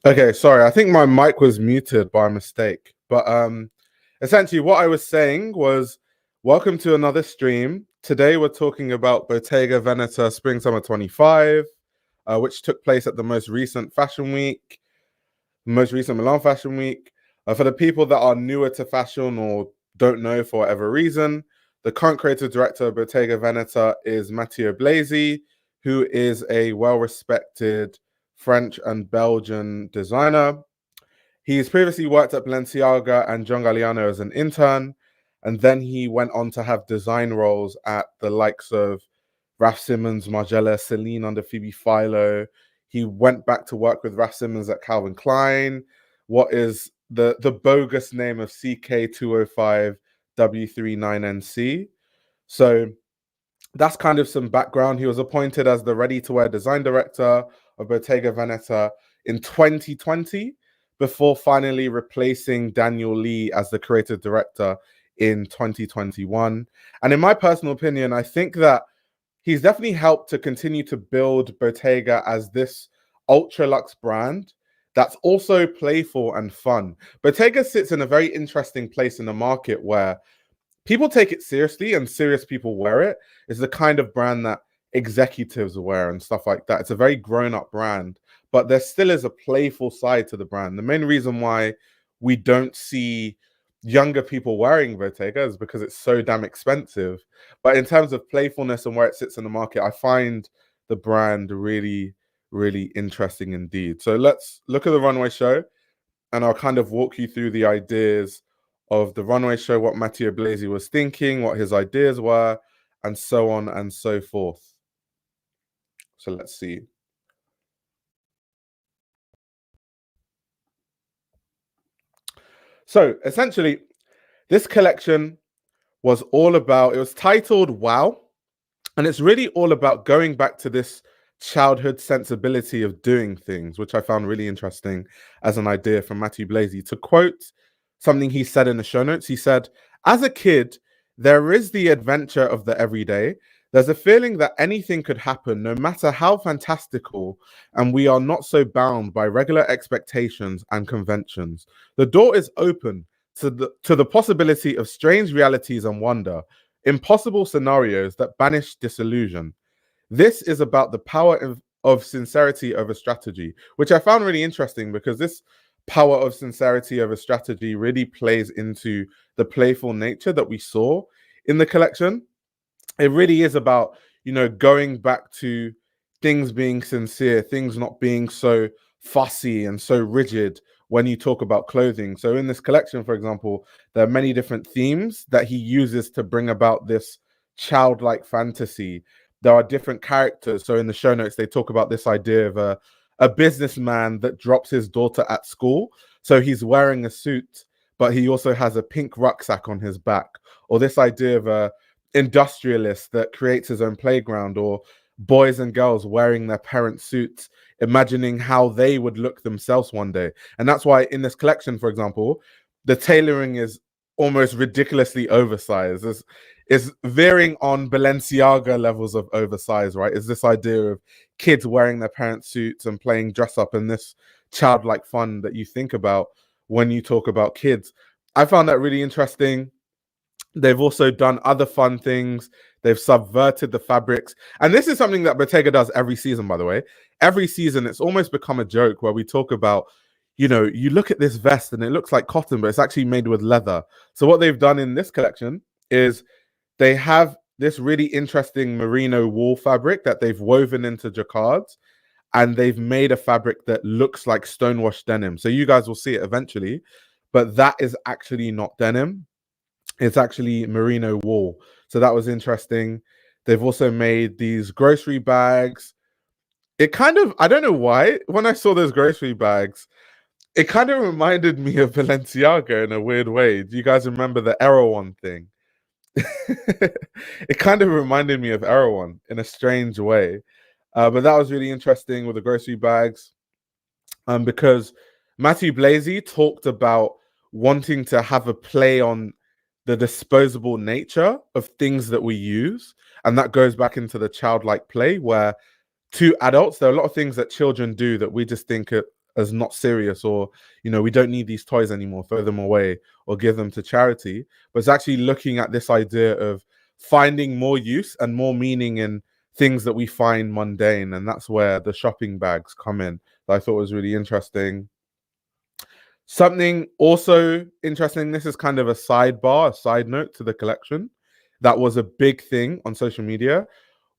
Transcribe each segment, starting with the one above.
Okay, sorry. I think my mic was muted by mistake. But essentially what I was saying was welcome to another stream. Today we're talking about Bottega Veneta Spring Summer 25, which took place at the most recent fashion week, most recent Milan Fashion Week. For the people that are newer to fashion or don't know for whatever reason, the current creative director of Bottega Veneta is Matthieu Blazy, who is a well-respected French and Belgian designer. He's previously worked at Balenciaga and John Galliano as an intern, and then he went on to have design roles at the likes of Raf Simons, Margiela, Celine under Phoebe Philo. He went back to work with Raf Simons at Calvin Klein. What is the bogus name of CK205 W39NC? So that's kind of some background. He was appointed as the ready-to-wear design director of Bottega Veneta in 2020 before finally replacing Daniel Lee as the creative director in 2021. And in my personal opinion, I think that he's definitely helped to continue to build Bottega as this ultra luxe brand that's also playful and fun. Bottega sits in a very interesting place in the market where people take it seriously and serious people wear it. It's the kind of brand that executives wear and stuff like that. It's a very grown-up brand, but there still is a playful side to the brand. The main reason why we don't see younger people wearing Bottega is because it's so damn expensive. But in terms of playfulness and where it sits in the market, I find the brand really, really interesting indeed. So let's look at the runway show and I'll kind of walk you through the ideas of the runway show, what Matthieu Blazy was thinking, what his ideas were, and so on and so forth. So let's see. So essentially, this collection was all about, it was titled Wow, and it's really all about going back to this childhood sensibility of doing things, which I found really interesting as an idea from Matthieu Blazy. To quote something he said in the show notes, he said, as a kid, there is the adventure of the everyday. There's a feeling that anything could happen, no matter how fantastical, and we are not so bound by regular expectations and conventions. The door is open to the possibility of strange realities and wonder, impossible scenarios that banish disillusion. This is about the power of sincerity over strategy, which I found really interesting because this power of sincerity over strategy really plays into the playful nature that we saw in the collection. It really is about, going back to things being sincere, things not being so fussy and so rigid when you talk about clothing. So in this collection, for example, there are many different themes that he uses to bring about this childlike fantasy. There are different characters. So in the show notes, they talk about this idea of a businessman that drops his daughter at school. So he's wearing a suit, but he also has a pink rucksack on his back. Or this idea of a industrialist that creates his own playground, or boys and girls wearing their parents' suits, imagining how they would look themselves one day. And that's why in this collection, for example, the tailoring is almost ridiculously oversized. It's veering on Balenciaga levels of oversized, right? Is this idea of kids wearing their parents' suits and playing dress up and this childlike fun that you think about when you talk about kids. I found that really interesting. They've also done other fun things. They've subverted the fabrics. And this is something that Bottega does every season, by the way. Every season, it's almost become a joke where we talk about, you look at this vest and it looks like cotton, but it's actually made with leather. So what they've done in this collection is they have this really interesting merino wool fabric that they've woven into jacquards, and they've made a fabric that looks like stonewashed denim. So you guys will see it eventually, but that is actually not denim. It's actually merino wool. So that was interesting. They've also made these grocery bags. It kind of, I don't know why, when I saw those grocery bags, it kind of reminded me of Balenciaga in a weird way. Do you guys remember the Erewhon thing? It kind of reminded me of Erewhon in a strange way. But that was really interesting with the grocery bags, because Matthieu Blazy talked about wanting to have a play on the disposable nature of things that we use. And that goes back into the childlike play where to adults, there are a lot of things that children do that we just think as not serious, or we don't need these toys anymore, throw them away or give them to charity, but it's actually looking at this idea of finding more use and more meaning in things that we find mundane, and that's where the shopping bags come in, that I thought was really interesting. Something also interesting, this is kind of a sidebar, a side note to the collection, that was a big thing on social media,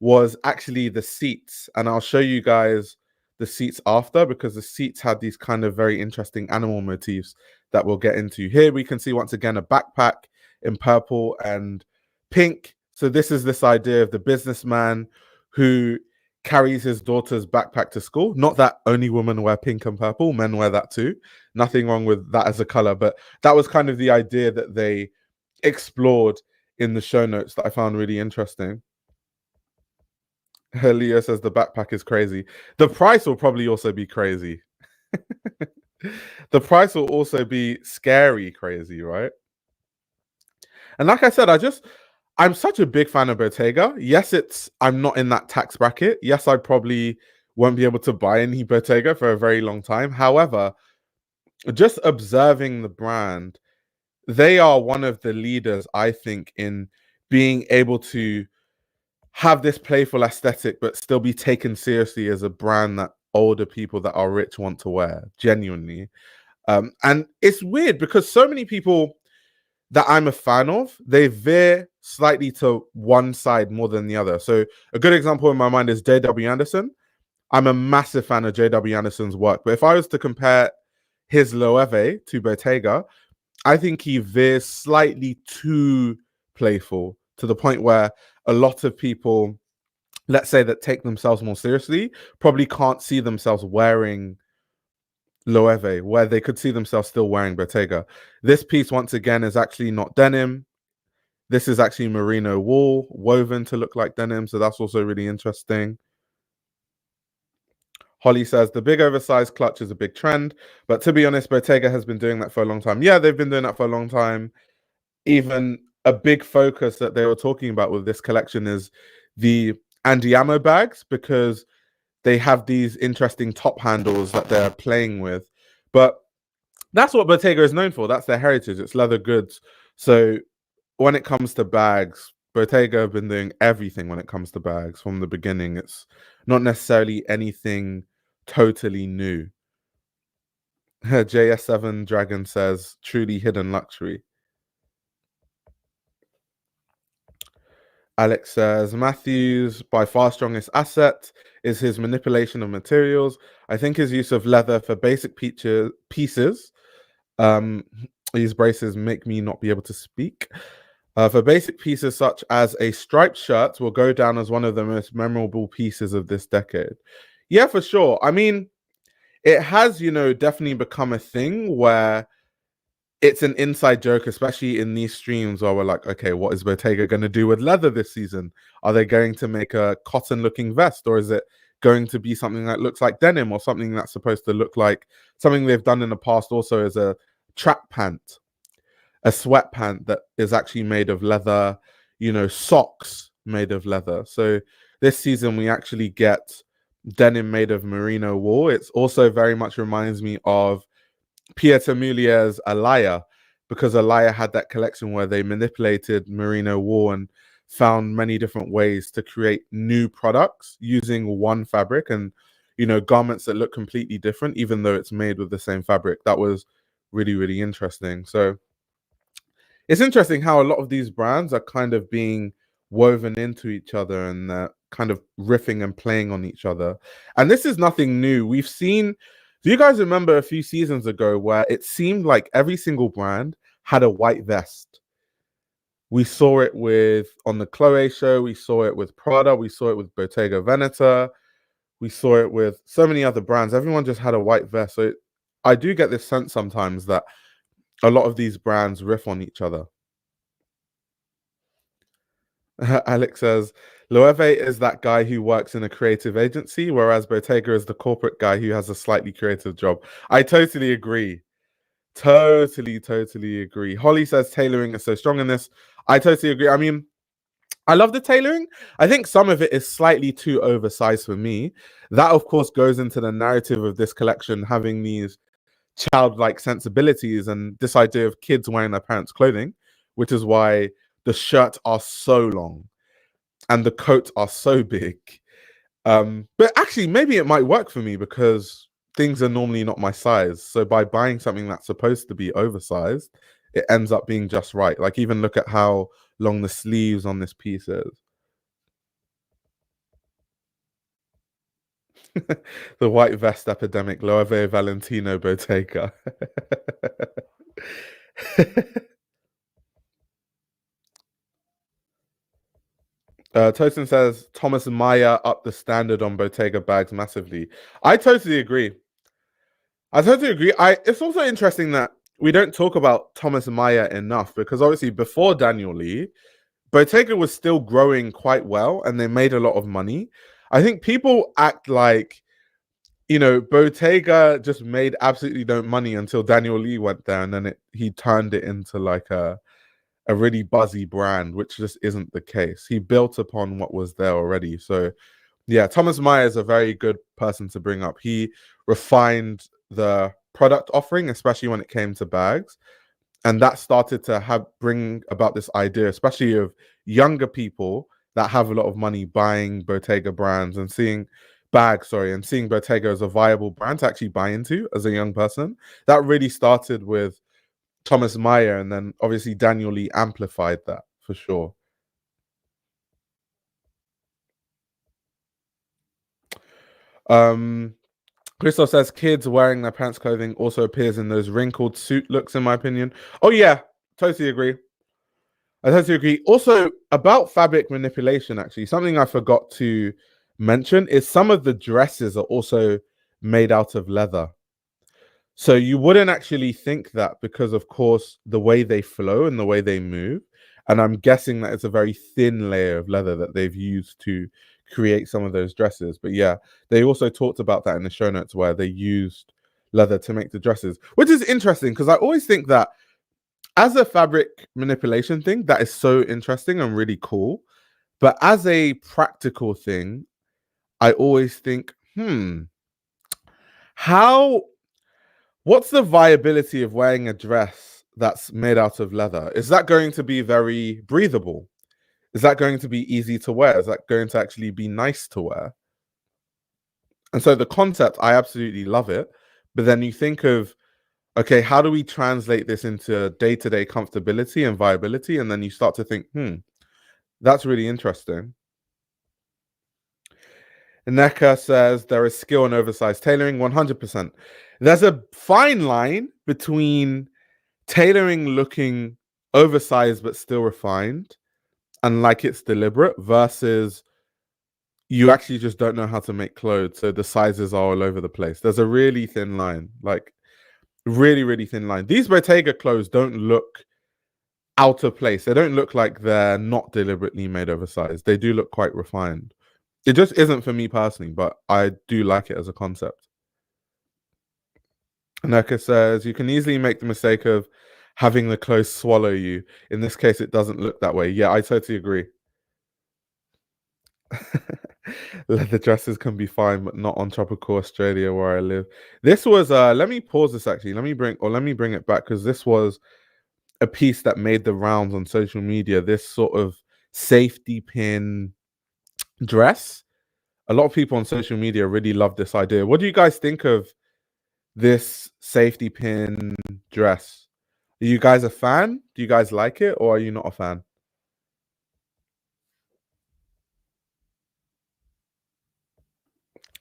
was actually the seats. And I'll show you guys the seats after, because the seats had these kind of very interesting animal motifs that we'll get into. Here we can see once again a backpack in purple and pink. So this is this idea of the businessman who carries his daughter's backpack to school. Not that only women wear pink and purple, men wear that too. Nothing wrong with that as a color, but that was kind of the idea that they explored in the show notes that I found really interesting. Leo says the backpack is crazy. The price will probably also be crazy. The price will also be scary crazy, right? And like I said, I'm such a big fan of Bottega. Yes, I'm not in that tax bracket. Yes, I probably won't be able to buy any Bottega for a very long time. However, just observing the brand, they are one of the leaders, I think, in being able to have this playful aesthetic, but still be taken seriously as a brand that older people that are rich want to wear, genuinely. And it's weird because so many people that I'm a fan of, they veer slightly to one side more than the other. So a good example in my mind is J.W. Anderson. I'm a massive fan of J.W. Anderson's work, but if I was to compare his Loewe to Bottega, I think he veers slightly too playful, to the point where a lot of people, let's say, that take themselves more seriously, probably can't see themselves wearing Loewe, where they could see themselves still wearing Bottega. This piece, once again, is actually not denim. This is actually merino wool woven to look like denim, so that's also really interesting. Holly says the big oversized clutch is a big trend, but to be honest, Bottega has been doing that for a long time. Yeah, they've been doing that for a long time. Even a big focus that they were talking about with this collection is the Andiamo bags, because they have these interesting top handles that they're playing with. But that's what Bottega is known for. That's their heritage. It's leather goods. So when it comes to bags, Bottega have been doing everything when it comes to bags from the beginning. It's not necessarily anything totally new. JS7 Dragon says, truly hidden luxury. Alex says, Matthew's by far strongest asset is his manipulation of materials. I think his use of leather for basic pieces. These braces make me not be able to speak. For basic pieces such as a striped shirt will go down as one of the most memorable pieces of this decade. Yeah, for sure. I mean, it has, definitely become a thing where it's an inside joke, especially in these streams where we're like, okay, what is Bottega going to do with leather this season? Are they going to make a cotton looking vest, or is it going to be something that looks like denim, or something that's supposed to look like something they've done in the past also as a track pant, a sweat pant that is actually made of leather, socks made of leather. So this season we actually get denim made of merino wool. It's also very much reminds me of Pieter Mulier's Allure, because Allure had that collection where they manipulated merino wool and found many different ways to create new products using one fabric, and garments that look completely different even though it's made with the same fabric. That was really, really interesting. So it's interesting how a lot of these brands are kind of being woven into each other, and kind of riffing and playing on each other. And this is nothing new. We've seen, do you guys remember a few seasons ago where it seemed like every single brand had a white vest? We saw it on the Chloe show, we saw it with Prada, we saw it with Bottega Veneta, we saw it with so many other brands. Everyone just had a white vest. So I do get this sense sometimes that a lot of these brands riff on each other. Alex says, Loewe is that guy who works in a creative agency, whereas Bottega is the corporate guy who has a slightly creative job. I totally agree. Totally agree. Holly says tailoring is so strong in this. I totally agree. I mean, I love the tailoring. I think some of it is slightly too oversized for me. That, of course, goes into the narrative of this collection having these childlike sensibilities and this idea of kids wearing their parents' clothing, which is why the shirts are so long and the coats are so big. But actually, maybe it might work for me because things are normally not my size. So by buying something that's supposed to be oversized, it ends up being just right. Like, even look at how long the sleeves on this piece is. The white vest epidemic, Loewe Valentino Bottega. Tosin says Thomas Meyer upped the standard on Bottega bags massively. I totally agree. It's also interesting that we don't talk about Thomas Meyer enough because obviously before Daniel Lee, Bottega was still growing quite well and they made a lot of money. I think people act like, Bottega just made absolutely no money until Daniel Lee went there, and then he turned it into like a really buzzy brand, which just isn't the case. He built upon what was there already. So yeah, Thomas Meyer is a very good person to bring up. He refined the product offering, especially when it came to bags. And that started to bring about this idea, especially of younger people that have a lot of money buying Bottega brands and seeing Bottega as a viable brand to actually buy into as a young person. That really started with Thomas Meyer, and then obviously Daniel Lee amplified that for sure. Christoph says kids wearing their parents' clothing also appears in those wrinkled suit looks, in my opinion. Oh yeah, totally agree. I totally agree. Also, about fabric manipulation, actually, something I forgot to mention is some of the dresses are also made out of leather. So you wouldn't actually think that because, of course, the way they flow and the way they move. And I'm guessing that it's a very thin layer of leather that they've used to create some of those dresses. But yeah, they also talked about that in the show notes where they used leather to make the dresses, which is interesting because I always think that as a fabric manipulation thing, that is so interesting and really cool. But as a practical thing, I always think, how what's the viability of wearing a dress that's made out of leather? Is that going to be very breathable? Is that going to be easy to wear? Is that going to actually be nice to wear? And so the concept, I absolutely love it. But then you think of, okay, how do we translate this into day-to-day comfortability and viability? And then you start to think, that's really interesting. Neka says there is skill in oversized tailoring, 100%. There's a fine line between tailoring looking oversized but still refined and like it's deliberate versus you actually just don't know how to make clothes, so the sizes are all over the place. There's a really thin line, like really, really thin line. These Bottega clothes don't look out of place. They don't look like they're not deliberately made oversized. They do look quite refined. It just isn't for me personally, but I do like it as a concept. Neka says you can easily make the mistake of having the clothes swallow you. In this case, it doesn't look that way. Yeah, I totally agree. Leather dresses can be fine, but not on tropical Australia where I live. This was let me pause this actually. Let me bring it back because this was a piece that made the rounds on social media. This sort of safety pin dress. A lot of people on social media really love this idea. What do you guys think of this safety pin dress? Are you guys a fan? Do you guys like it, or are you not a fan?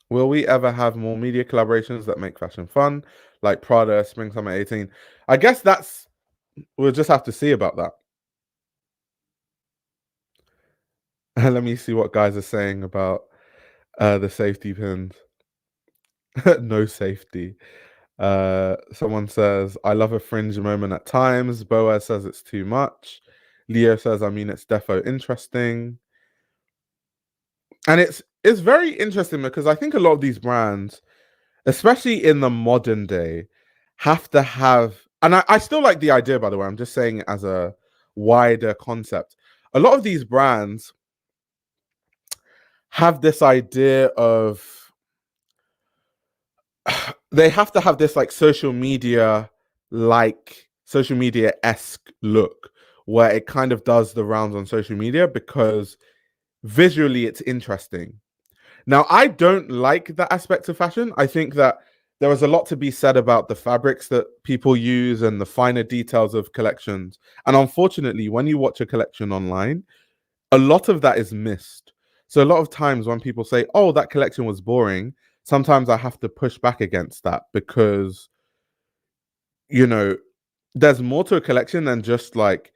Will we ever have more media collaborations that make fashion fun, like Prada, Spring Summer 18? I guess we'll just have to see about that. Let me see what guys are saying about the safety pins. No safety. Someone says, I love a fringe moment at times. Boaz says it's too much. Leo says, I mean, it's defo interesting. And it's very interesting because I think a lot of these brands, especially in the modern day, have to have, and I still like the idea, by the way, I'm just saying it as a wider concept. a lot of these brands have this idea of they have to have this like social media-esque look where it kind of does the rounds on social media because visually it's interesting. Now, I don't like that aspect of fashion. I think that there is a lot to be said about the fabrics that people use and the finer details of collections. And unfortunately, when you watch a collection online, a lot of that is missed. So a lot of times when people say, "Oh, that collection was boring," sometimes I have to push back against that because, you know, there's more to a collection than just like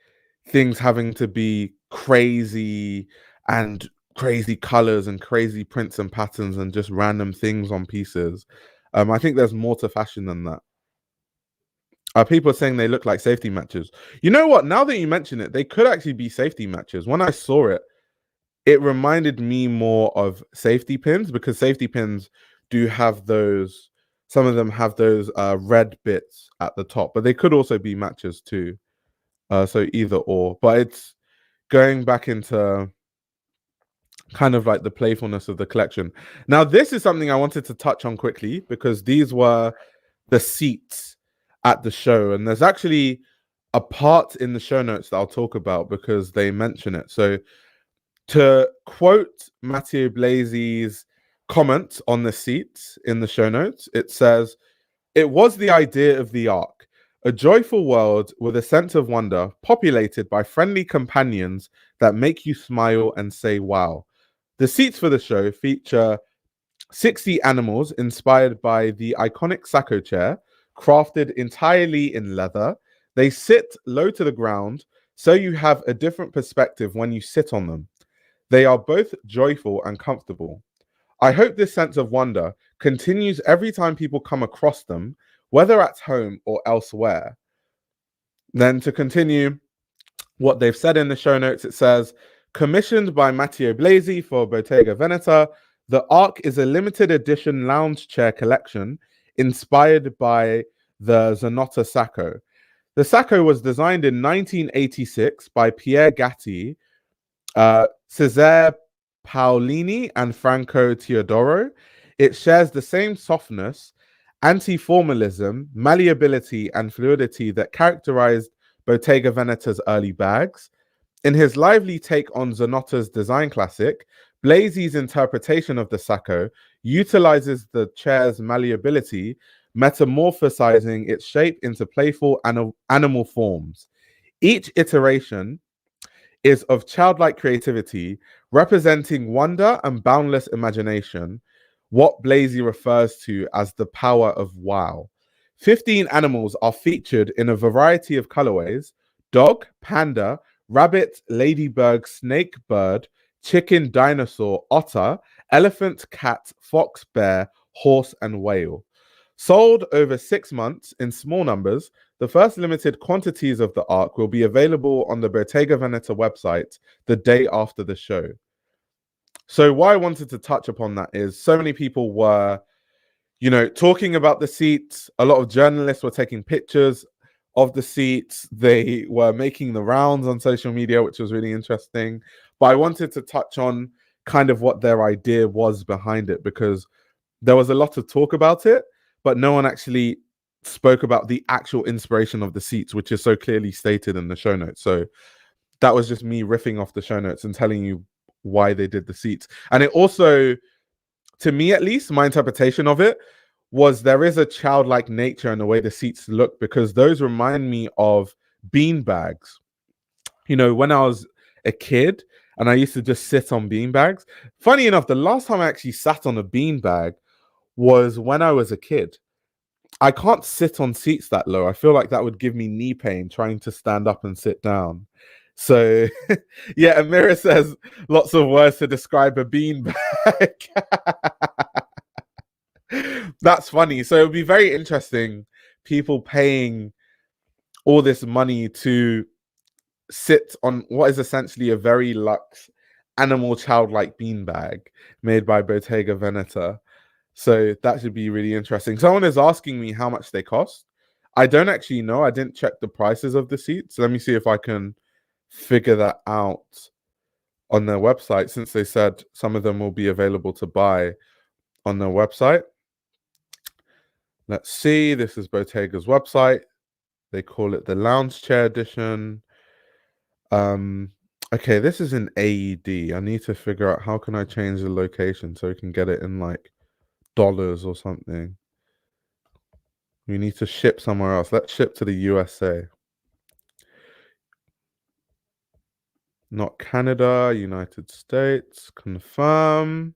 things having to be crazy and crazy colors and crazy prints and patterns and just random things on pieces. I think there's more to fashion than that. People are saying they look like safety matches. You know what? Now that you mention it, they could actually be safety matches. When I saw it, it reminded me more of safety pins because safety pins do have those. Some of them have those red bits at the top, but they could also be matches too. So either or, but it's going back into kind of like the playfulness of the collection. Now, this is something I wanted to touch on quickly because these were the seats at the show, and there's actually a part in the show notes that I'll talk about because they mention it. So, to quote Matthieu Blazy's comment on the seats in the show notes, it says, "It was the idea of the arc, a joyful world with a sense of wonder, populated by friendly companions that make you smile and say wow. The seats for the show feature 60 animals inspired by the iconic Sacco chair, crafted entirely in leather. They sit low to the ground, so you have a different perspective when you sit on them. They are both joyful and comfortable. I hope this sense of wonder continues every time people come across them, whether at home or elsewhere." Then to continue what they've said in the show notes, it says, "Commissioned by Matthieu Blazy for Bottega Veneta, the Arc is a limited edition lounge chair collection inspired by the Zanotta Sacco. The Sacco was designed in 1986 by Pierre Gatti, Cesare Paolini, and Franco Teodoro. It shares the same softness, anti-formalism, malleability, and fluidity that characterized Bottega Veneta's early bags. In his lively take on Zanotta's design classic, Blazy's interpretation of the Sacco utilizes the chair's malleability, metamorphosizing its shape into playful animal forms. Each iteration is of childlike creativity, representing wonder and boundless imagination, what Blazy refers to as the power of wow. 15 animals are featured in a variety of colorways: dog, panda, rabbit, ladybug, snake, bird, chicken, dinosaur, otter, elephant, cat, fox, bear, horse, and whale. Sold over 6 months in small numbers, the first limited quantities of the Arc will be available on the Bottega Veneta website the day after the show. So why I wanted to touch upon that is so many people were, talking about the seats. A lot of journalists were taking pictures of the seats. They were making the rounds on social media, which was really interesting. But I wanted to touch on kind of what their idea was behind it because there was a lot of talk about it, but no one actually spoke about the actual inspiration of the seats, which is so clearly stated in the show notes. So that was just me riffing off the show notes and telling you why they did the seats. And it also, to me at least, my interpretation of it was there is a childlike nature in the way the seats look because those remind me of bean bags. When I was a kid and I used to just sit on bean bags. Funny enough, the last time I actually sat on a bean bag was when I was a kid. I can't sit on seats that low. I feel like that would give me knee pain trying to stand up and sit down. So, yeah, Amira says lots of words to describe a bean bag. That's funny. So it would be very interesting, people paying all this money to sit on what is essentially a very luxe animal childlike beanbag made by Bottega Veneta. So that should be really interesting. Someone is asking me how much they cost. I don't actually know. I didn't check the prices of the seats. Let me see if I can figure that out on their website, since they said some of them will be available to buy on their website. Let's see. This is Bottega's website. They call it the lounge chair edition. Okay, this is in AED. I need to figure out how can I change the location so we can get it in like dollars or something. We need to ship somewhere else. Let's ship to the USA. Not Canada, United States. Confirm.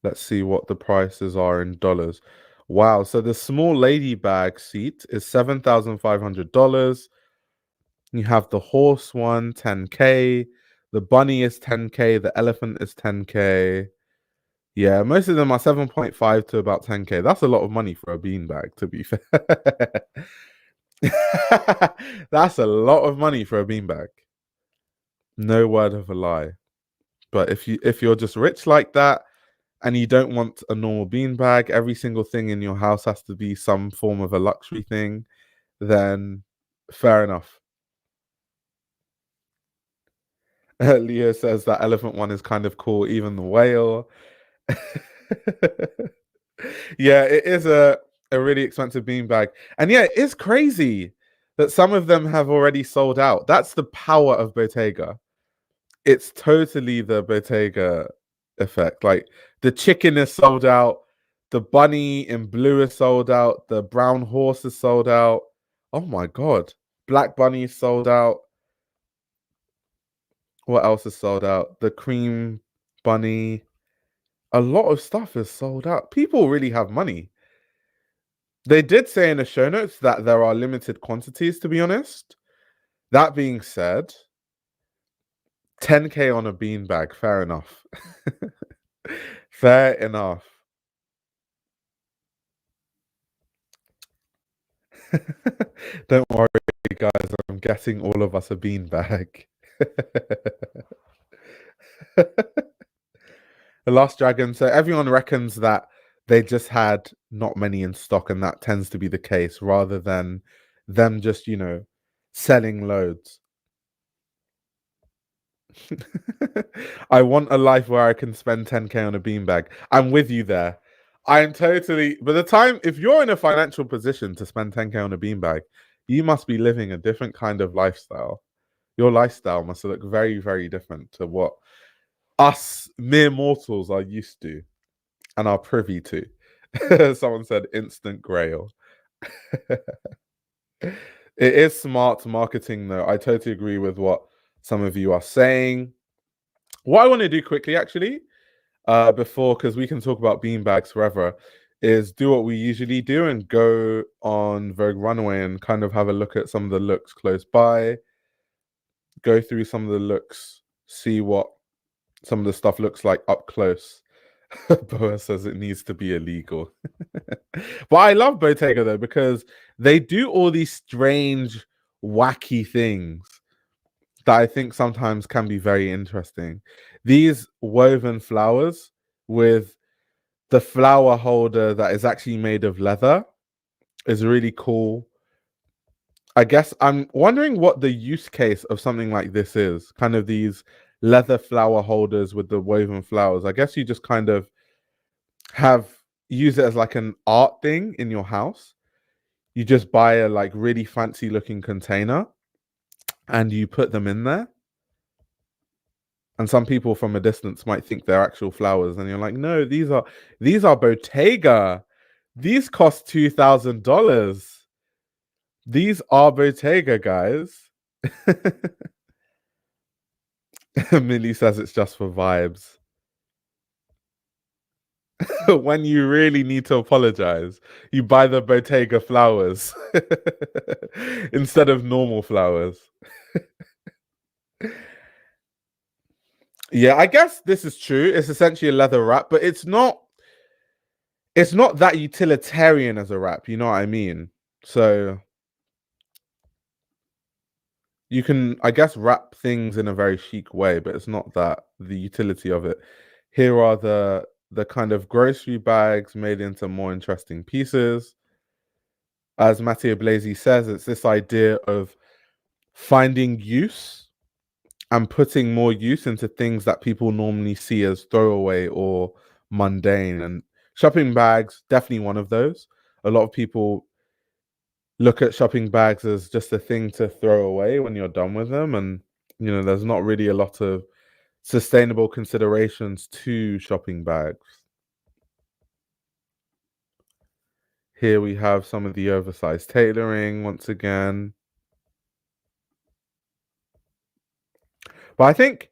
Let's see what the prices are in dollars. Wow, so the small lady bag seat is $7,500. You have the horse one, 10K. The bunny is 10K. The elephant is 10K. Yeah, most of them are 7.5 to about 10K. That's a lot of money for a beanbag, to be fair. That's a lot of money for a beanbag. No word of a lie. But if you're just rich like that and you don't want a normal beanbag, every single thing in your house has to be some form of a luxury thing, then fair enough. Leo says that elephant one is kind of cool, even the whale. Yeah, it is a really expensive beanbag. And yeah, it is crazy that some of them have already sold out. That's the power of Bottega. It's totally the Bottega effect. Like the chicken is sold out, the bunny in blue is sold out, the brown horse is sold out. Oh my god. Black bunny is sold out. What else is sold out? The cream bunny. A lot of stuff is sold out. People really have money. They did say in the show notes that there are limited quantities, to be honest. That being said, 10K on a beanbag, fair enough. Fair enough. Don't worry, guys, I'm getting all of us a beanbag. The Last Dragon. So everyone reckons that they just had not many in stock, and that tends to be the case rather than them just, selling loads. I want a life where I can spend 10K on a beanbag. I'm with you there. I'm totally, by the time, if you're in a financial position to spend 10K on a beanbag, you must be living a different kind of lifestyle. Your lifestyle must look very, very different to what us mere mortals are used to and are privy to. Someone said instant grail. It is smart marketing, though. I totally agree with what some of you are saying. What I want to do quickly, actually, before, because we can talk about beanbags forever, is do what we usually do and go on Vogue Runway and kind of have a look at some of the looks close by, go through some of the looks, see what some of the stuff looks like up close. Boa says it needs to be illegal. But I love Bottega, though, because they do all these strange, wacky things that I think sometimes can be very interesting. These woven flowers with the flower holder that is actually made of leather is really cool. I guess I'm wondering what the use case of something like this is. Kind of these leather flower holders with the woven flowers. I guess you just kind of use it as like an art thing in your house. You just buy a like really fancy looking container and you put them in there. And some people from a distance might think they're actual flowers, and you're like, no, these are Bottega. These cost $2,000. These are Bottega, guys. Millie says it's just for vibes. When you really need to apologize, you buy the Bottega flowers instead of normal flowers. Yeah, I guess this is true. It's essentially a leather wrap, but it's not that utilitarian as a wrap, you know what I mean? So you can, I guess, wrap things in a very chic way, but it's not that the utility of it. Here are the kind of grocery bags made into more interesting pieces. As Matthieu Blazy says, it's this idea of finding use and putting more use into things that people normally see as throwaway or mundane. And shopping bags, definitely one of those. A lot of people look at shopping bags as just a thing to throw away when you're done with them. And, there's not really a lot of sustainable considerations to shopping bags. Here we have some of the oversized tailoring once again. But I think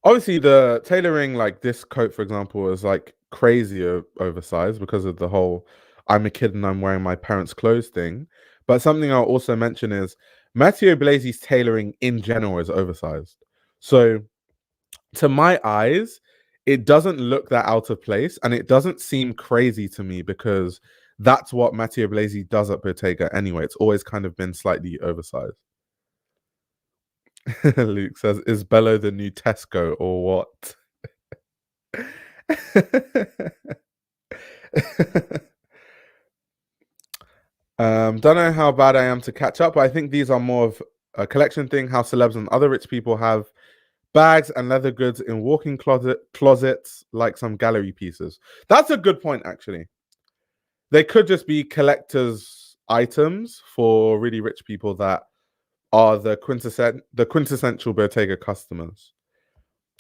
obviously the tailoring, like this coat, for example, is like crazy oversized because of the whole I'm a kid and I'm wearing my parents' clothes thing. But something I'll also mention is Matthieu Blazy's tailoring in general is oversized. So to my eyes, it doesn't look that out of place and it doesn't seem crazy to me because that's what Matthieu Blazy does at Bottega anyway. It's always kind of been slightly oversized. Luke says, is Bello the new Tesco or what? Don't know how bad I am to catch up, but I think these are more of a collection thing, how celebs and other rich people have bags and leather goods in walk-in closets like some gallery pieces. That's a good point, actually. They could just be collector's items for really rich people that are the quintessential Bottega customers.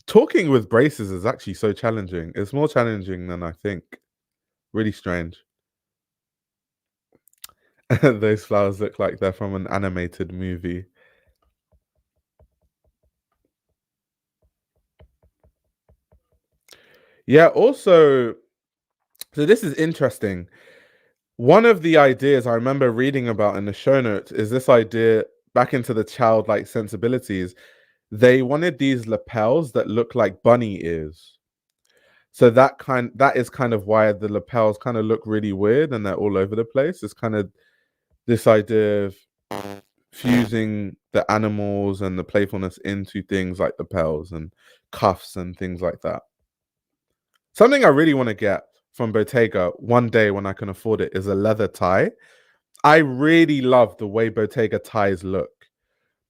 Talking with braces is actually so challenging. It's more challenging than I think. Really strange. Those flowers look like they're from an animated movie. Yeah, also, so this is interesting. One of the ideas I remember reading about in the show notes is this idea back into the childlike sensibilities. They wanted these lapels that look like bunny ears. So that is kind of why the lapels kind of look really weird and they're all over the place. It's kind of this idea of fusing the animals and the playfulness into things like lapels and cuffs and things like that. Something I really want to get from Bottega one day when I can afford it is a leather tie. I really love the way Bottega ties look.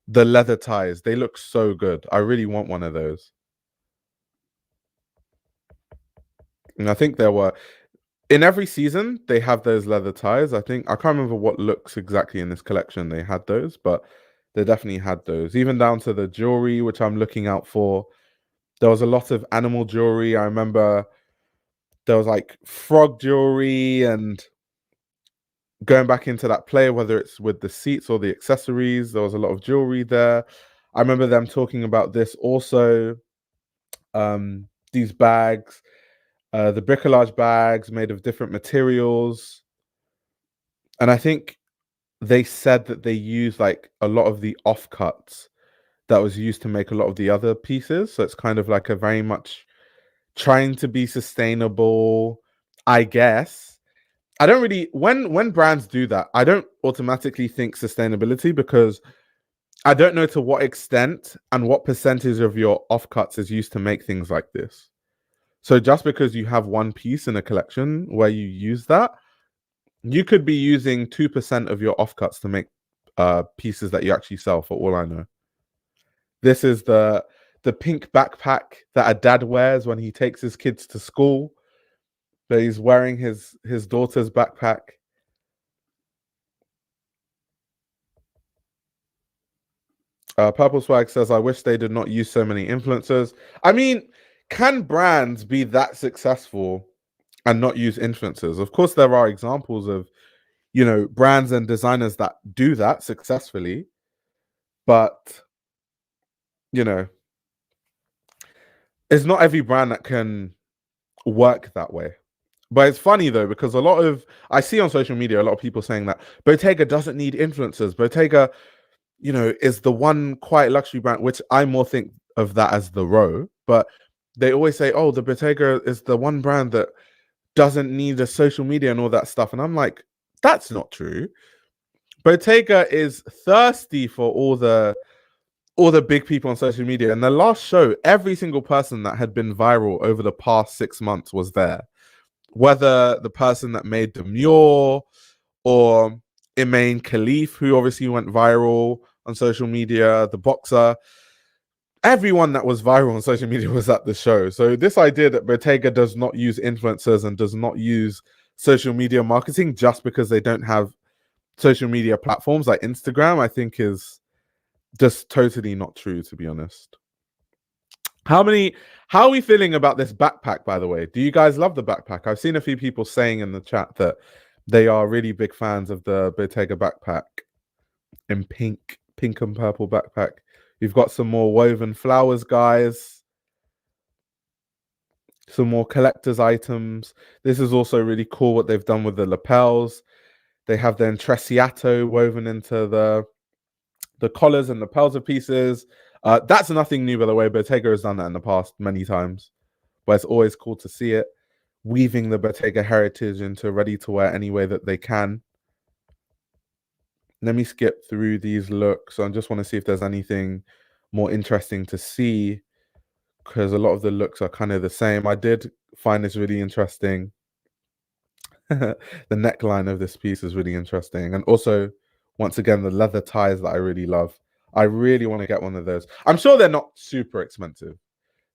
The leather ties, they look so good. I really want one of those. And I think there were in every season they have those leather ties. I can't remember what looks exactly in this collection they had those, but they definitely had those. Even down to the jewelry, which I'm looking out for. There was a lot of animal jewelry. I remember there was like frog jewelry and going back into that play, whether it's with the seats or the accessories, there was a lot of jewelry there. I remember them talking about this also. These bags, the bricolage bags made of different materials. And I think they said that they use like a lot of the offcuts that was used to make a lot of the other pieces. So it's kind of like a very much trying to be sustainable, I guess. I don't really when brands do that, I don't automatically think sustainability because I don't know to what extent and what percentage of your offcuts is used to make things like this. So just because you have one piece in a collection where you use that, you could be using 2% of your offcuts to make pieces that you actually sell, for all I know. This is the pink backpack that a dad wears when he takes his kids to school. So he's wearing his daughter's backpack. Purple Swag says, I wish they did not use so many influencers. I mean, can brands be that successful and not use influencers? Of course, there are examples of, brands and designers that do that successfully. But, it's not every brand that can work that way. But it's funny though, because I see on social media a lot of people saying that Bottega doesn't need influencers. Bottega, is the one quiet luxury brand, which I more think of that as the row. But they always say, oh, the Bottega is the one brand that doesn't need the social media and all that stuff. And I'm like, that's not true. Bottega is thirsty for all the big people on social media. And the last show, every single person that had been viral over the past 6 months was there. Whether the person that made Demure or Imaine Khalif, who obviously went viral on social media, the boxer, everyone that was viral on social media was at the show. So this idea that Bottega does not use influencers and does not use social media marketing just because they don't have social media platforms like Instagram, I think is just totally not true, to be honest. How are we feeling about this backpack, by the way? Do you guys love the backpack? I've seen a few people saying in the chat that they are really big fans of the Bottega backpack in pink and purple backpack. We've got some more woven flowers, guys. Some more collector's items. This is also really cool what they've done with the lapels. They have the Intrecciato woven into the collars and lapels of pieces. That's nothing new, by the way. Bottega has done that in the past many times, but it's always cool to see it. Weaving the Bottega heritage into ready-to-wear any way that they can. Let me skip through these looks. I just want to see if there's anything more interesting to see, because a lot of the looks are kind of the same. I did find this really interesting. The neckline of this piece is really interesting. And also, once again, the leather ties that I really love. I really want to get one of those. I'm sure they're not super expensive.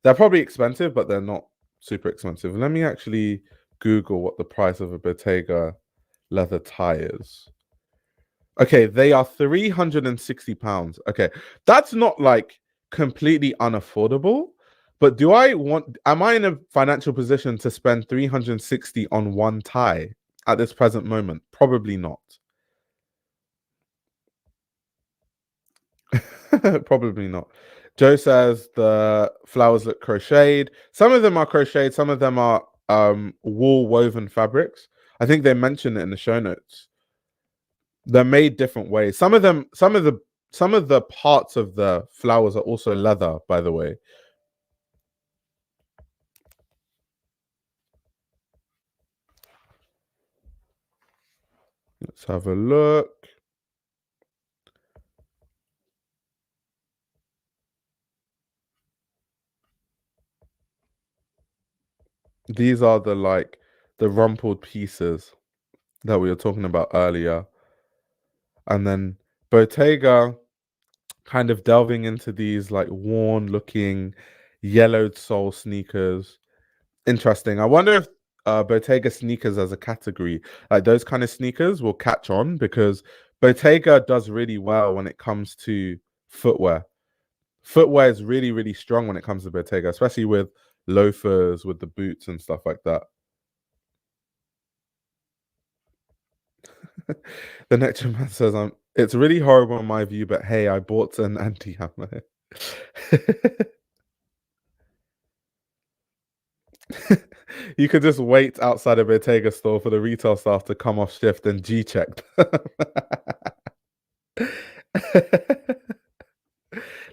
They're probably expensive, but they're not super expensive. Let me actually Google what the price of a Bottega leather tie is. Okay, they are £360. Okay, that's not like completely unaffordable. But am I in a financial position to spend 360 on one tie at this present moment? Probably not. Probably not. Joe says the flowers look crocheted. Some of them are crocheted, some of them are wool woven fabrics. I think they mentioned it in the show notes. They're made different ways. Some of the parts of the flowers are also leather, by the way. Let's have a look. These are the rumpled pieces that we were talking about earlier. And then Bottega kind of delving into these like worn looking yellowed sole sneakers. Interesting. I wonder if Bottega sneakers as a category, like those kind of sneakers will catch on, because Bottega does really well when it comes to footwear. Footwear is really, really strong when it comes to Bottega, especially with loafers, with the boots and stuff like that. The next man says, it's really horrible in my view, but hey, I bought an anti-hammer. You could just wait outside a Bottega store for the retail staff to come off shift and G-check.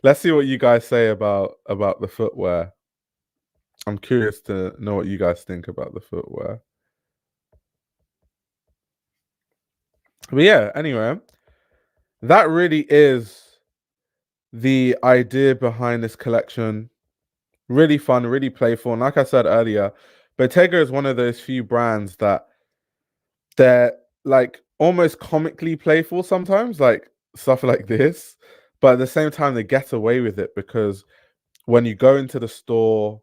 Let's see what you guys say about the footwear. I'm curious to know what you guys think about the footwear. But yeah, anyway, that really is the idea behind this collection. Really fun, really playful. And like I said earlier, Bottega is one of those few brands that they're like almost comically playful sometimes, like stuff like this. But at the same time, they get away with it because when you go into the store,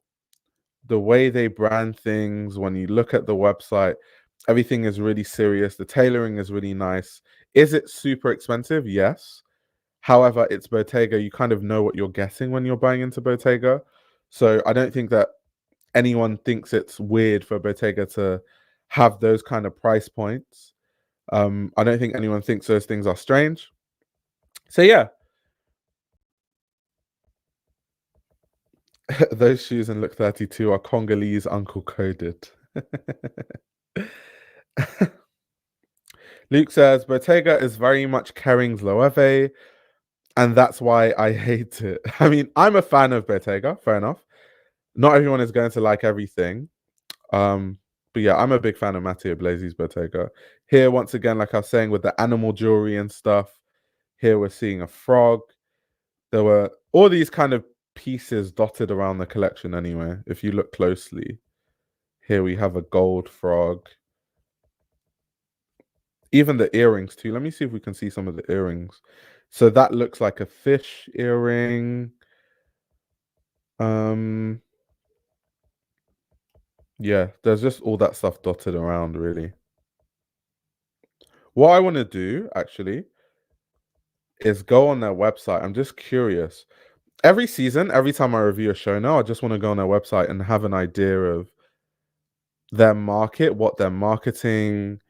the way they brand things, when you look at the website, everything is really serious. The tailoring is really nice. Is it super expensive? Yes. However, it's Bottega. You kind of know what you're getting when you're buying into Bottega. So I don't think that anyone thinks it's weird for Bottega to have those kind of price points. I don't think anyone thinks those things are strange. So yeah, those shoes in look 32 are Congolese uncle coded. Luke says Bottega is very much Kering's Loewe, and that's why I hate it. I mean, I'm a fan of Bottega, fair enough. Not everyone is going to like everything. But yeah, I'm a big fan of Matthieu Blazy's Bottega. Here, once again, like I was saying, with the animal jewelry and stuff, here we're seeing a frog. There were all these kind of pieces dotted around the collection anyway. If you look closely, here we have a gold frog. Even the earrings too. Let me see if we can see some of the earrings. So that looks like a fish earring. Yeah, there's just all that stuff dotted around, really. What I want to do, actually, is go on their website. I'm just curious. Every season, every time I review a show now, I just want to go on their website and have an idea of their market, what they're marketing,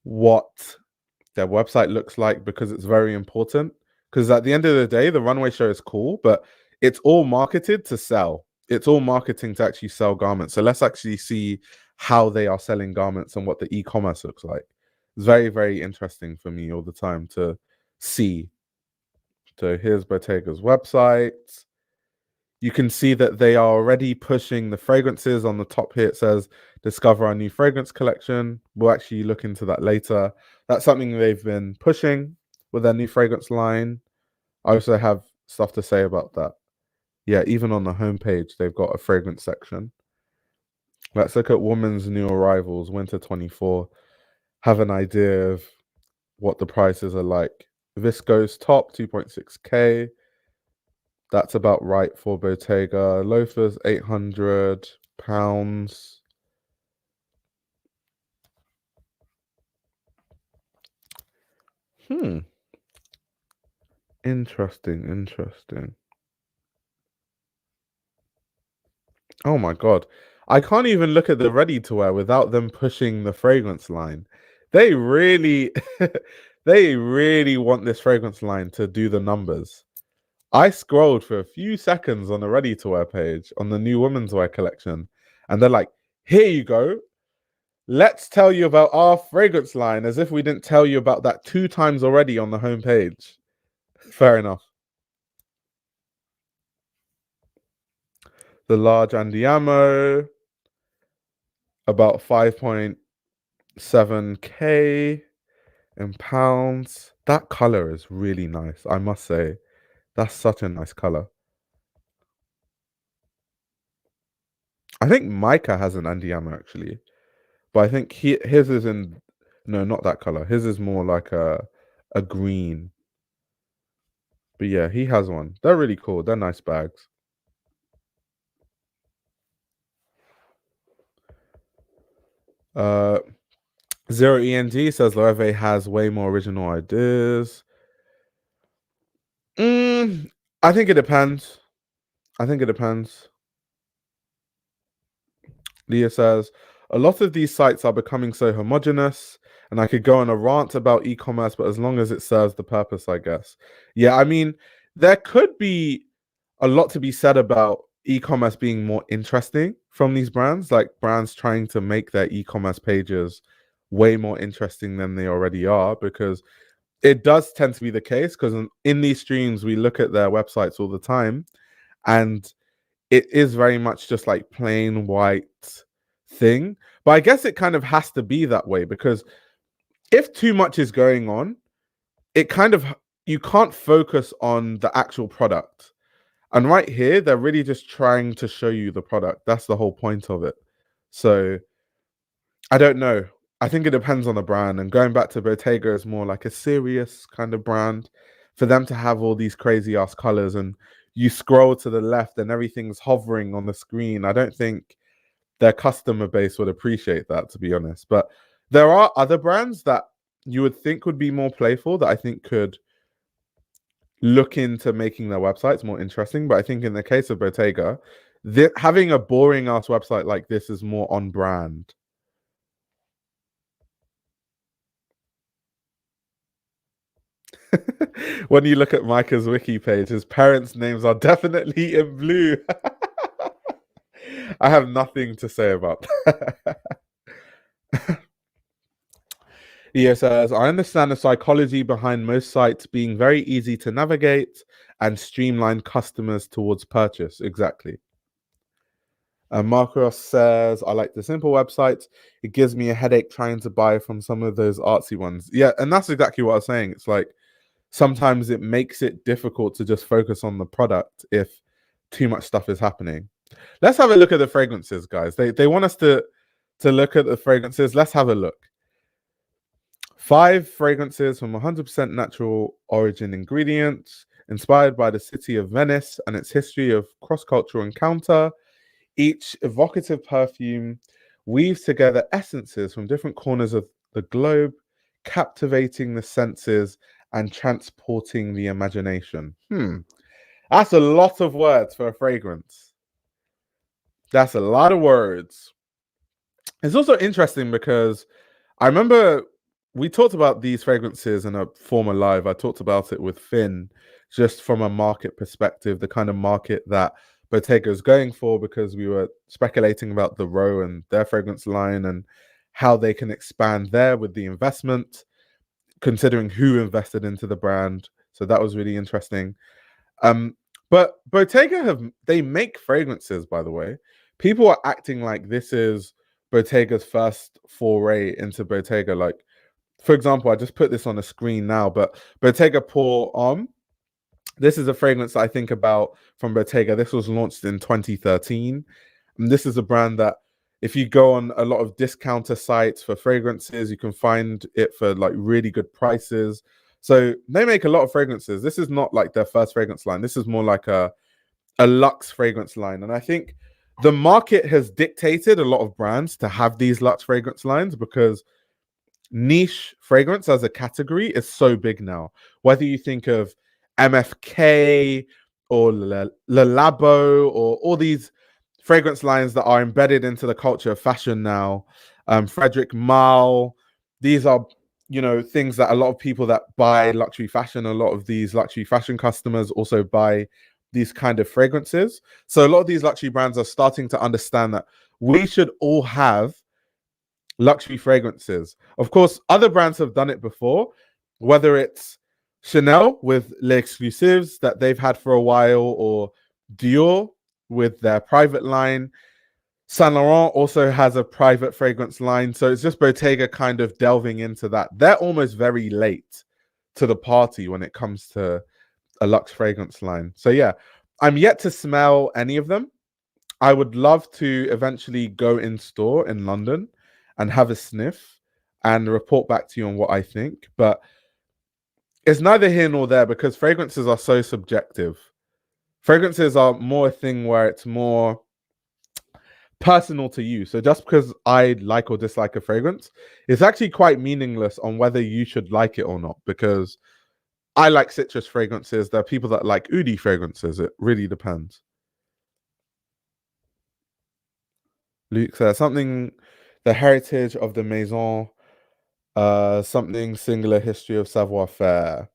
what their website looks like, because it's very important. Because at the end of the day, the runway show is cool, but it's all marketed to sell. It's all marketing to actually sell garments. So let's actually see how they are selling garments and what the e-commerce looks like. It's very, very interesting for me all the time to see. So here's Bottega's website. You can see that they are already pushing the fragrances. On the top here, it says, discover our new fragrance collection. We'll actually look into that later. That's something they've been pushing with their new fragrance line. I also have stuff to say about that. Yeah, even on the homepage, they've got a fragrance section. Let's look at women's new arrivals, winter 24. Have an idea of what the prices are like. Visco's top, 2.6K. That's about right for Bottega. Loafers, £800. Interesting. Oh my god. I can't even look at the ready to wear without them pushing the fragrance line. They really they really want this fragrance line to do the numbers. I scrolled for a few seconds on the ready to wear page on the new women's wear collection, and they're like, here you go. Let's tell you about our fragrance line, as if we didn't tell you about that 2 times already on the homepage. Fair enough. The large Andiamo, about 5.7K in pounds. That color is really nice, I must say. That's such a nice color. I think Micah has an Andiamo actually, but I think his is in, no, not that color. His is more like a green. But yeah, he has one. They're really cool. They're nice bags. Zero ENG says Loewe has way more original ideas. I think it depends. Leah says, a lot of these sites are becoming so homogenous, and I could go on a rant about e-commerce, but as long as it serves the purpose, I guess. Yeah, I mean, there could be a lot to be said about e-commerce being more interesting from these brands, like brands trying to make their e-commerce pages way more interesting than they already are, because it does tend to be the case, because in these streams, we look at their websites all the time, and it is very much just like plain white thing. But I guess it kind of has to be that way, because if too much is going on, it kind of, you can't focus on the actual product. And right here, they're really just trying to show you the product. That's the whole point of it. So I don't know. I think it depends on the brand. And going back to Bottega is more like a serious kind of brand. For them to have all these crazy ass colors and you scroll to the left and everything's hovering on the screen, I don't think their customer base would appreciate that, to be honest. But there are other brands that you would think would be more playful that I think could look into making their websites more interesting. But I think in the case of Bottega, having a boring ass website like this is more on brand. When you look at Micah's wiki page, his parents' names are definitely in blue. I have nothing to say about that. He says, I understand the psychology behind most sites being very easy to navigate and streamline customers towards purchase. Exactly. And Marcos says, I like the simple websites. It gives me a headache trying to buy from some of those artsy ones. Yeah, and that's exactly what I was saying. It's like sometimes it makes it difficult to just focus on the product if too much stuff is happening. Let's have a look at the fragrances, guys. They want us to look at the fragrances. Let's have a look. 5 fragrances from 100% natural origin ingredients. Inspired by the city of Venice and its history of cross-cultural encounter, each evocative perfume weaves together essences from different corners of the globe, captivating the senses and transporting the imagination. That's a lot of words for a fragrance. That's a lot of words. It's also interesting because I remember we talked about these fragrances in a former live. I talked about it with Finn, just from a market perspective, the kind of market that Bottega is going for, because we were speculating about the Row and their fragrance line and how they can expand there with the investment, considering who invested into the brand. So that was really interesting. But Bottega they make fragrances, by the way. People are acting like this is Bottega's first foray into Bottega. Like, for example, I just put this on the screen now, but Bottega Pour Homme. This is a fragrance I think about from Bottega. This was launched in 2013. And this is a brand that if you go on a lot of discounter sites for fragrances, you can find it for like really good prices. So they make a lot of fragrances. This is not like their first fragrance line. This is more like a luxe fragrance line. And I think the market has dictated a lot of brands to have these luxe fragrance lines because niche fragrance as a category is so big now. Whether you think of MFK or Le Labo or all these fragrance lines that are embedded into the culture of fashion now, Frederic Malle, these are things that a lot of people that buy luxury fashion, a lot of these luxury fashion customers also buy these kind of fragrances. So a lot of these luxury brands are starting to understand that we should all have luxury fragrances. Of course, other brands have done it before, whether it's Chanel with Les Exclusives that they've had for a while, or Dior with their private line. Saint Laurent also has a private fragrance line. So it's just Bottega kind of delving into that. They're almost very late to the party when it comes to a luxe fragrance line. So yeah, I'm yet to smell any of them. I would love to eventually go in store in London and have a sniff and report back to you on what I think. But it's neither here nor there because fragrances are so subjective. Fragrances are more a thing where it's more personal to you. So just because I like or dislike a fragrance, it's actually quite meaningless on whether you should like it or not, because I like citrus fragrances. There are people that like oudi fragrances. It really depends. Luke says something, the heritage of the maison, something singular history of savoir-faire.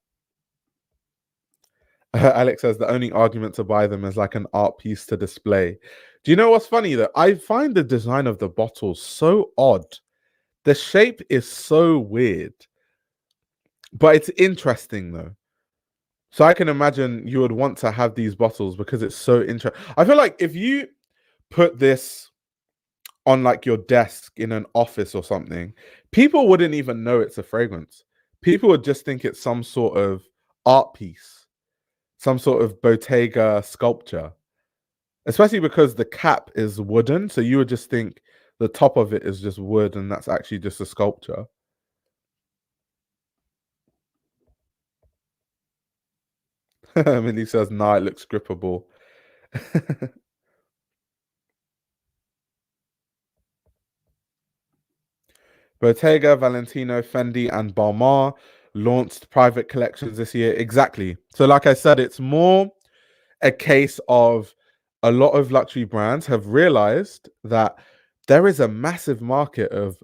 Alex says the only argument to buy them is like an art piece to display. Do you know what's funny though? I find the design of the bottles so odd. The shape is so weird, but it's interesting though. So I can imagine you would want to have these bottles because it's so interesting. I feel like if you put this on like your desk in an office or something, people wouldn't even know it's a fragrance. People would just think it's some sort of art piece, some sort of Bottega sculpture, especially because the cap is wooden. So you would just think the top of it is just wood and that's actually just a sculpture. Minnie says, nah, it looks grippable. Bottega, Valentino, Fendi, and Balmain launched private collections this year. Exactly. So, like I said, it's more a case of a lot of luxury brands have realized that there is a massive market of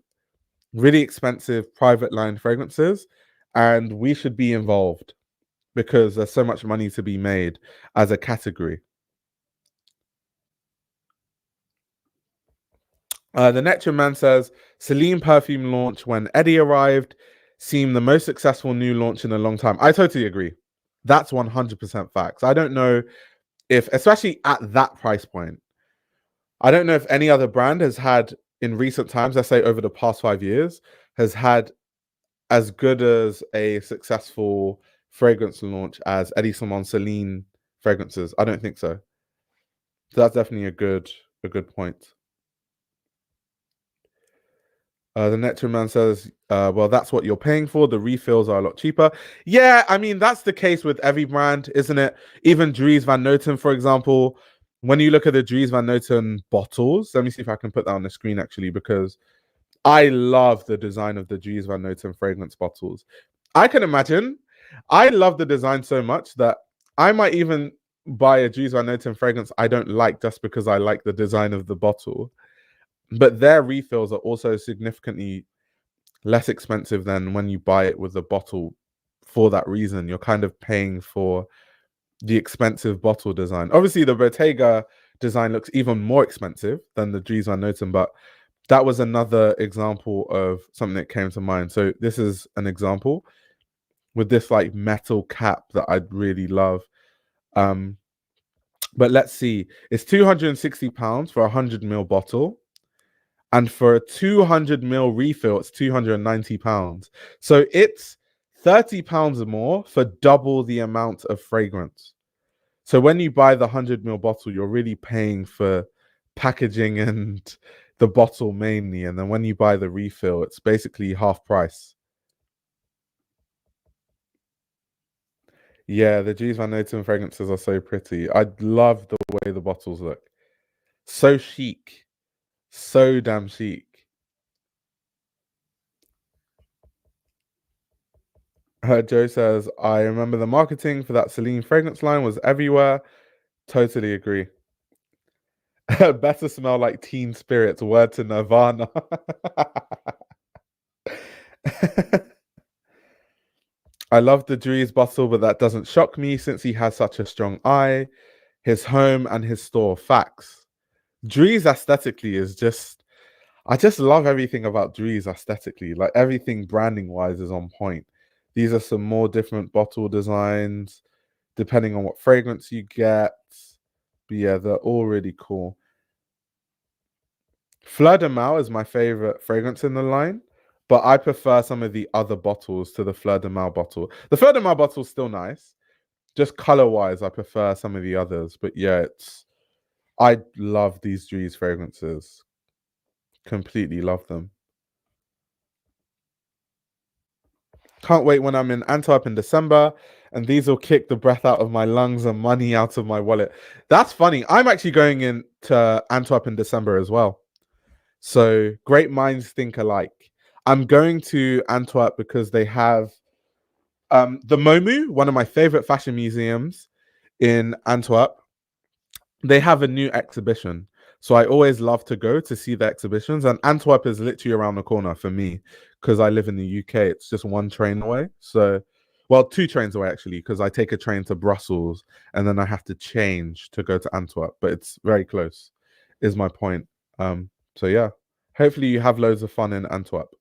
really expensive private line fragrances, and we should be involved because there's so much money to be made as a category. The Nectar Man says Celine perfume launch when Eddie arrived seemed the most successful new launch in a long time. I totally agree. That's 100% facts. I don't know if, especially at that price point, I don't know if any other brand has had in recent times, let's say over the past 5 years, has had as good as a successful fragrance launch as Eddie Simon Celine fragrances. I don't think so. So that's definitely a good point. The Nectar Man says, well, that's what you're paying for. The refills are a lot cheaper. Yeah, I mean, that's the case with every brand, isn't it? Even Dries Van Noten, for example, when you look at the Dries Van Noten bottles, let me see if I can put that on the screen actually, because I love the design of the Dries Van Noten fragrance bottles. I can imagine, I love the design so much that I might even buy a Dries Van Noten fragrance I don't like just because I like the design of the bottle. But their refills are also significantly less expensive than when you buy it with a bottle for that reason. You're kind of paying for the expensive bottle design. Obviously, the Bottega design looks even more expensive than the Dries Van Noten, but that was another example of something that came to mind. So this is an example with this like metal cap that I'd really love. But let's see, it's £260 for a 100 ml bottle. And for a 200 ml refill, it's £290. So it's £30 more for double the amount of fragrance. So when you buy the 100 ml bottle, you're really paying for packaging and the bottle mainly. And then when you buy the refill, it's basically half price. Yeah, the Dries Van Noten fragrances are so pretty. I love the way the bottles look. So chic. So damn chic. Joe says, I remember the marketing for that Celine fragrance line was everywhere. Totally agree. Better smell like teen spirits. Word to Nirvana. I love the Dries bottle, but that doesn't shock me since he has such a strong eye. His home and his store. Facts. Dries aesthetically is just, I just love everything about Dries aesthetically. Like everything branding wise is on point. These are some more different bottle designs depending on what fragrance you get. But yeah, they're all really cool. Fleur de Mal is my favorite fragrance in the line, but I prefer some of the other bottles to the Fleur de Mal bottle. The Fleur de Mal bottle is still nice. Just color wise, I prefer some of the others. But yeah, I love these Dries fragrances. Completely love them. Can't wait when I'm in Antwerp in December, and these will kick the breath out of my lungs and money out of my wallet. That's funny. I'm actually going into Antwerp in December as well. So great minds think alike. I'm going to Antwerp because they have the MoMU, one of my favorite fashion museums in Antwerp. They have a new exhibition. So I always love to go to see the exhibitions. And Antwerp is literally around the corner for me because I live in the UK. It's just one train away. So, well, two trains away actually, because I take a train to Brussels and then I have to change to go to Antwerp. But it's very close, is my point. So yeah, hopefully you have loads of fun in Antwerp.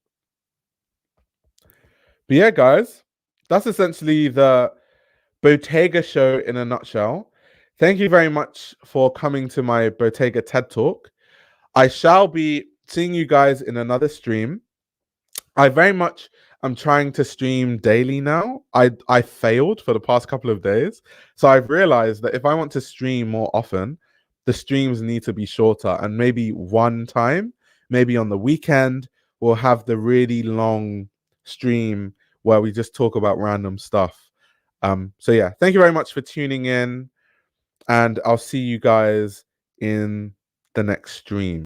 But yeah, guys, that's essentially the Bottega show in a nutshell. Thank you very much for coming to my Bottega TED Talk. I shall be seeing you guys in another stream. I very much am trying to stream daily now. I failed for the past couple of days. So I've realized that if I want to stream more often, the streams need to be shorter. And maybe one time, maybe on the weekend, we'll have the really long stream where we just talk about random stuff. So yeah, thank you very much for tuning in, and I'll see you guys in the next stream.